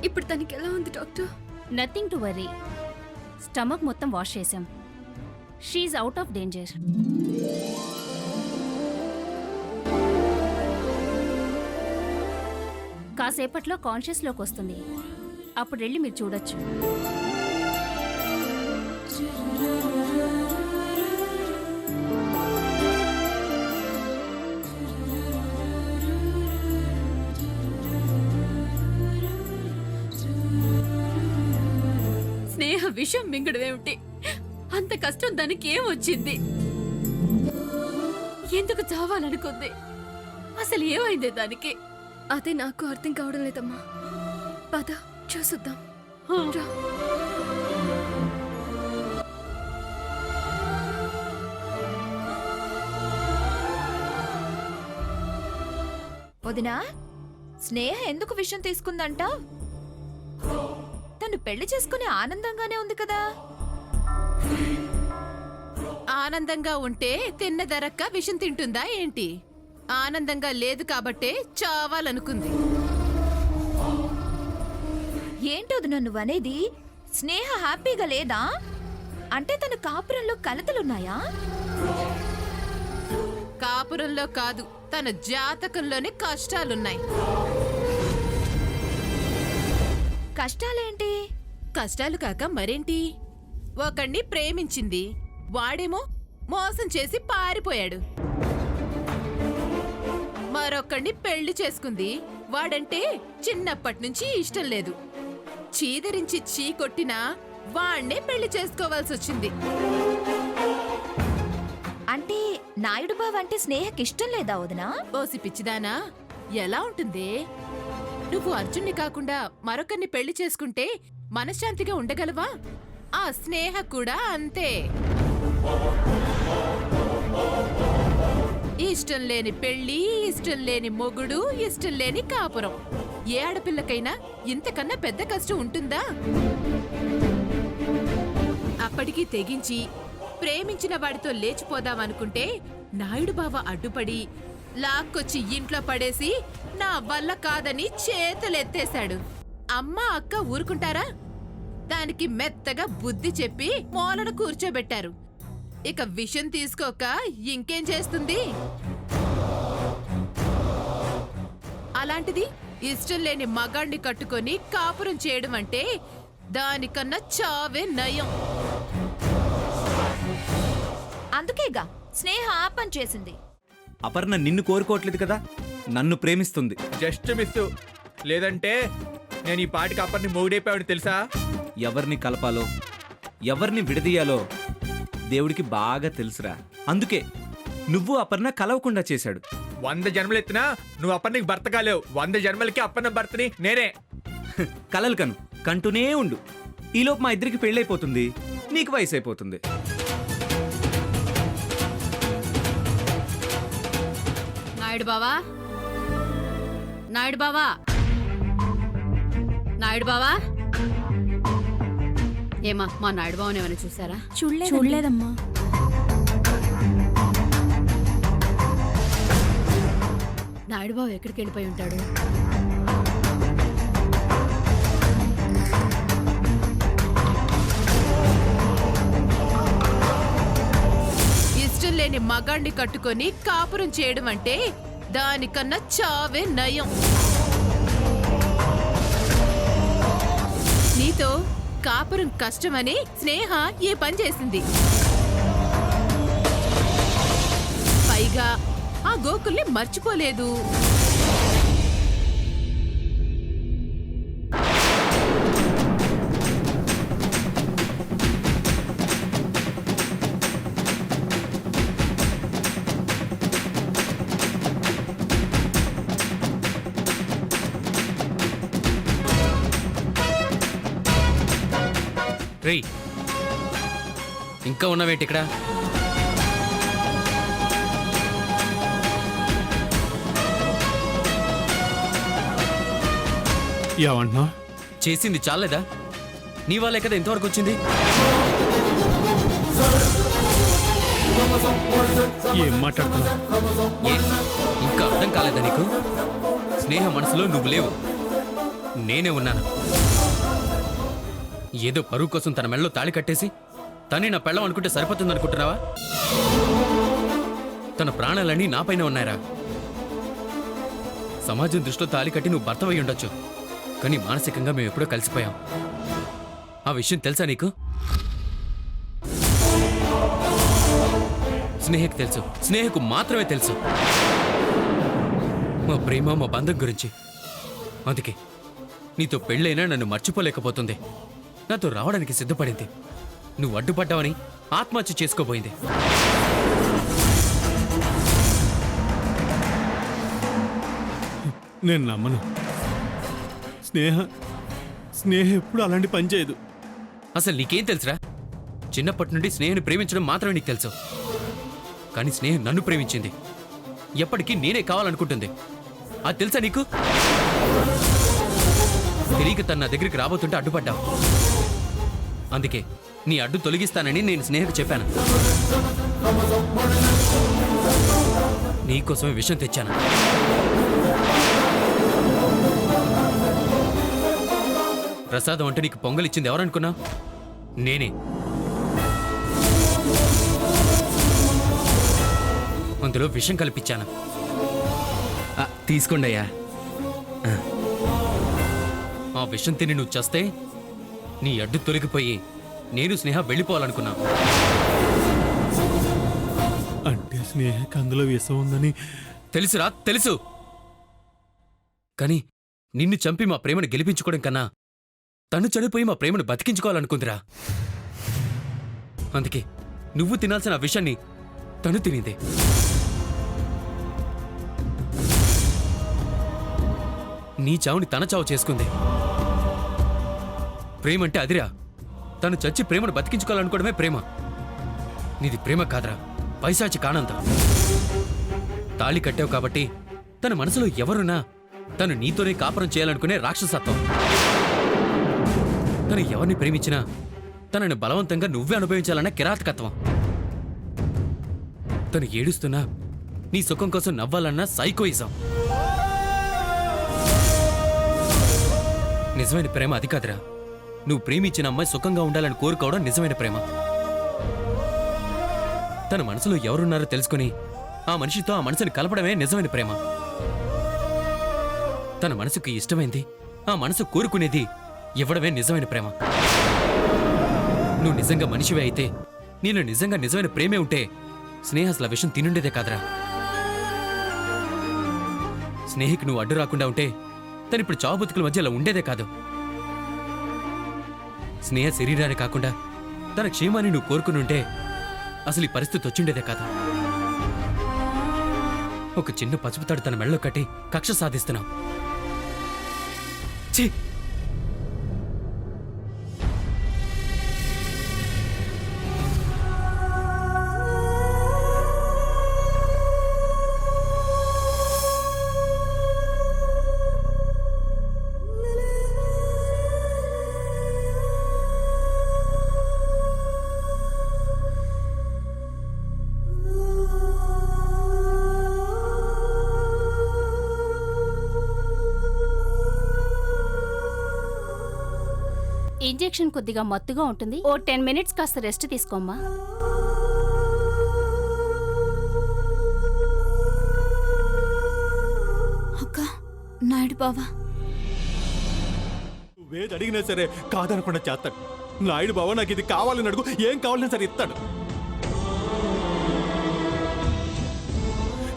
ఇప్పుడు తనకి ఎలా ఉంది doctor? Nothing to worry. Stomach మొత్తం వాష్ చేశాం. She's out of danger. కాసేపట్లో కాన్షియస్లోకి వస్తుంది. అప్పుడు వెళ్ళి మీరు చూడొచ్చు. స్నేహ విషం మింగడమేమిటి? అంత కష్టం దానికి ఏం వచ్చింది? ఎందుకు చావాలనుకుంది? అసలు ఏమైంది దానికి? అదే నాకు అర్థం కావడం లేదమ్మా. పద చూసుద్దాం. రా. వదినా, స్నేహ ఎందుకు విషయం తీసుకుందంట? తను పెళ్లి చేసుకుని ఆనందంగానే ఉంది కదా. ఆనందంగా ఉంటే తిన్నదరక్క విషం తింటుందా ఏంటి? ఆనందంగా లేదు కాబట్టే చావాలనుకుంది. ఏంటోదినా నువ్వనేది? స్నేహ హ్యాపీగా లేదా? అంటే తన కాపురంలో కలతలున్నాయా? కాపురంలో కాదు, తన జాతకంలోనే కష్టాలున్నాయి. కష్టాలేంటి? కష్టాలు కాక మరేంటి? ఒకణ్ణి ప్రేమించింది, వాడేమో మోసం చేసి పారిపోయాడు. మరొకణ్ణి పెళ్లి చేసుకుంది, వాడంటే చిన్నప్పటి నుంచి ఇష్టం లేదు. చీదరించి చీకొట్టినా వాణ్ణే పెళ్లి చేసుకోవాల్సి వచ్చింది. అంటే నాయుడు బావ అంటే స్నేహకిష్టం లేదా వదినా? ఓసి పిచ్చిదానా, ఎలా ఉంటుంది? నువ్వు అర్జున్ని కాకుండా మరొకరిని పెళ్లి చేసుకుంటే మనశ్శాంతిగా ఉండగలవా? ఆ స్నేహ కూడా అంతే. ఇష్టం లేని పెళ్లి, ఇష్టం లేని మొగుడు, ఇష్టం లేని కాపురం. ఏ ఆడపిల్లకైనా ఇంతకన్నా పెద్ద కష్టం ఉంటుందా? అప్పటికీ తెగించి ప్రేమించిన వాడితో లేచిపోదామనుకుంటే నాయుడు బావ అడ్డుపడి లాక్కొచ్చి ఇంట్లో పడేసి నా వల్ల కాదని చేతులెత్తేశాడు. అమ్మ అక్క ఊరుకుంటారా? దానికి మెత్తగా బుద్ధి చెప్పి మూలను కూర్చోబెట్టారు. ఇక విషం తీసుకోక ఇంకేం చేస్తుంది? అలాంటిది ఇష్టం లేని మగాణ్ణి కట్టుకొని కాపురం చేయడం అంటే దానికన్నా చావే నయం. అందుకేగా స్నేహ ఆ పని చేసింది. అపర్ణ నిన్ను కోరుకోవట్లేదు కదా, నన్ను ప్రేమిస్తుంది. Just miss. లేదంటే నేను ఈ పాటికి అప్పటిని మొగుడైపోయాడు తెలుసా? ఎవరిని కలపాలో ఎవరిని విడదీయాలో దేవుడికి బాగా తెలుసురా. అందుకే నువ్వు అపర్ణ కలవకుండా చేశాడు. 100 జన్మలు ఎత్తినా నువ్వు అప్పటికి భర్త కాలేవు. 100 జన్మలకి అప్పన్న భర్తని నేనే. కలలు కంటూనే ఉండు. ఈలోపు మా ఇద్దరికి పెళ్ళైపోతుంది, నీకు వయసు అయిపోతుంది. నాయుడు బావా, నాయుడు బావా, నాయుడు బావా. ఏమా మా నాయుడు బావని ఏమైనా చూసారా? చూడలేదమ్మా. నాయుడు బావ ఎక్కడికి వెళ్ళిపోయి ఉంటాడు? ఇష్టం లేని మగాణ్ణి కట్టుకొని కాపురం చేయడం అంటే దానికన్నా చావే నయం. నీతో కాపురం కష్టమని స్నేహ ఏ పని చేసింది. పైగా ఆ గోకుల్ని మర్చిపోలేదు. రేయ్, ఇంకా ఉన్నావేంటి ఇక్కడ? ఏమంటున్నా? చేసింది చాలేదా? నీ వాళ్ళే కదా ఇంతవరకు వచ్చింది. ఏం మాట్లాడుతున్నా? ఇంకా అర్థం కాలేదా నీకు? స్నేహ మనసులో నువ్వు లేవు. నేనే ఉన్నాను. ఏదో పరువు కోసం తన మెళ్ళలో తాళి కట్టేసి తనే నా పెళ్ళం అనుకుంటే సరిపోతుందనుకుంటున్నావా? తన ప్రాణాలన్నీ నాపైన ఉన్నాయరా. సమాజం దృష్టిలో తాళి కట్టి నువ్వు భర్తవై ఉండొచ్చు, కానీ మానసికంగా మేము ఎప్పుడో కలిసిపోయాం. ఆ విషయం తెలుసా నీకు? స్నేహకు తెలుసు, స్నేహకు మాత్రమే తెలుసు మా ప్రేమ, మా బంధం గురించి. అందుకే నీతో పెళ్ళైనా నన్ను మర్చిపోలేకపోతుంది. నాతో రావడానికి సిద్ధపడింది. నువ్వు అడ్డుపడ్డావని ఆత్మహత్య చేసుకోబోయింది. నేను నమ్మను. స్నేహ స్నేహ ఎప్పుడు అలాంటి పని చేయదు. అసలు నీకేం తెలుసురా? చిన్నప్పటి నుండి స్నేహను ప్రేమించడం మాత్రమే నీకు తెలుసు. కానీ స్నేహం నన్ను ప్రేమించింది. ఎప్పటికీ నేనే కావాలనుకుంటుంది. అది తెలుసా నీకు? తిరిగి తన నా దగ్గరికి రాబోతుంటే అడ్డుపడ్డావు. అందుకే నీ అడ్డు తొలగిస్తానని నేను స్నేహకు చెప్పాను. నీకోసమే విషయం తెచ్చాను. ప్రసాదం అంటే నీకు పొంగలిచ్చింది ఎవరనుకున్నా? నేనే. అందులో విషం కల్పించాను. తీసుకోండి అయ్యా. ఆ విషం తిని నువ్వు చస్తే నీ అడ్డు తొలగిపోయి నేను స్నేహ వెళ్ళిపోవాలనుకున్నా. అంటే స్నేహకి అందులో విషం ఉందని తెలుసురా, తెలుసు. కానీ నిన్ను చంపి మా ప్రేమను గెలిపించుకోవడం కన్నా తను చనిపోయి మా ప్రేమను బతికించుకోవాలనుకుందిరా. అందుకే నువ్వు తినాల్సిన ఆ విషయాన్ని తను తినిందే. నీ చావుని తన చావు చేసుకుంది. ప్రేమంటే అదిరా. తను చచ్చి ప్రేమను బతికించుకోవాలనుకోవడమే ప్రేమ. నీది ప్రేమ కాదురా, పైశాచిక ఆనందం. తాళి కట్టావు కాబట్టి తన మనసులో ఎవరున్నా తను నీతోనే కాపురం చేయాలనుకునే రాక్షసత్వం. తను ఎవరిని ప్రేమించినా తనని బలవంతంగా నువ్వే అనుభవించాలన్న కిరాతకత్వం. తను ఏడుస్తున్నా నీ సుఖం కోసం నవ్వాలన్న సైకోయిజం. నిజమైన ప్రేమ అది కాదురా. నువ్వు ప్రేమించిన అమ్మాయి సుఖంగా ఉండాలని కోరుకోవడం నిజమైన ప్రేమ. తన మనసులో ఎవరున్నారో తెలుసుకుని ఆ మనిషితో ఆ మనసుని కలపడమే నిజమైన ప్రేమ. తన మనసుకి ఇష్టమైంది ఆ మనసు కోరుకునేది ఇవ్వడమే నిజమైన ప్రేమ. నువ్వు నిజంగా మనిషివే అయితే, నేను నిజంగా నిజమైన ప్రేమే ఉంటే స్నేహ అసలు విషయం తినుండేదే కాదురా. స్నేహికి నువ్వు అడ్డు రాకుండా ఉంటే తను ఇప్పుడు చావు బతుకుల మధ్య అలా ఉండేదే కాదు. స్నేహ శరీరాన్ని కాకుండా తన క్షేమాన్ని నువ్వు కోరుకుని ఉంటే అసలు ఈ పరిస్థితి వచ్చిండేదే కాదు. ఒక చిన్న పసుపుతాడు తన మెళ్ళలో కట్టి కక్ష సాధిస్తున్నావు. ఛీ! ఇంజెక్షన్ కొద్దిగా మత్తుగా ఉంటుంది. ఓ 10 మినిట్స్ కాస్త రెస్ట్ తీసుకోమ్మా. అక్క, నాయుడు బావా, నువ్వేది అడిగినా సరే కాదనకుండా చేస్తాడు. నాయుడు బావ నాకు ఇది కావాలని అడుగు, ఏం కావాలని సరే ఇస్తాడు.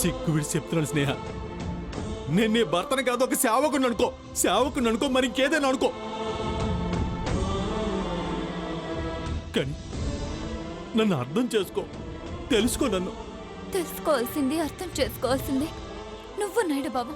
సిగ్గు విడిచి చెప్తున్నాను స్నేహ, నేను నీ భర్తను కాదు, ఒక సేవకుని అనుకో. సేవకుని అనుకో, మరి ఇంకేదైనా అనుకో. కానీ నన్ను అర్థం చేసుకో, తెలుసుకో. నన్ను తెలుసుకోవాల్సింది, అర్థం చేసుకోవాల్సింది నువ్వు నాయుడు బావా.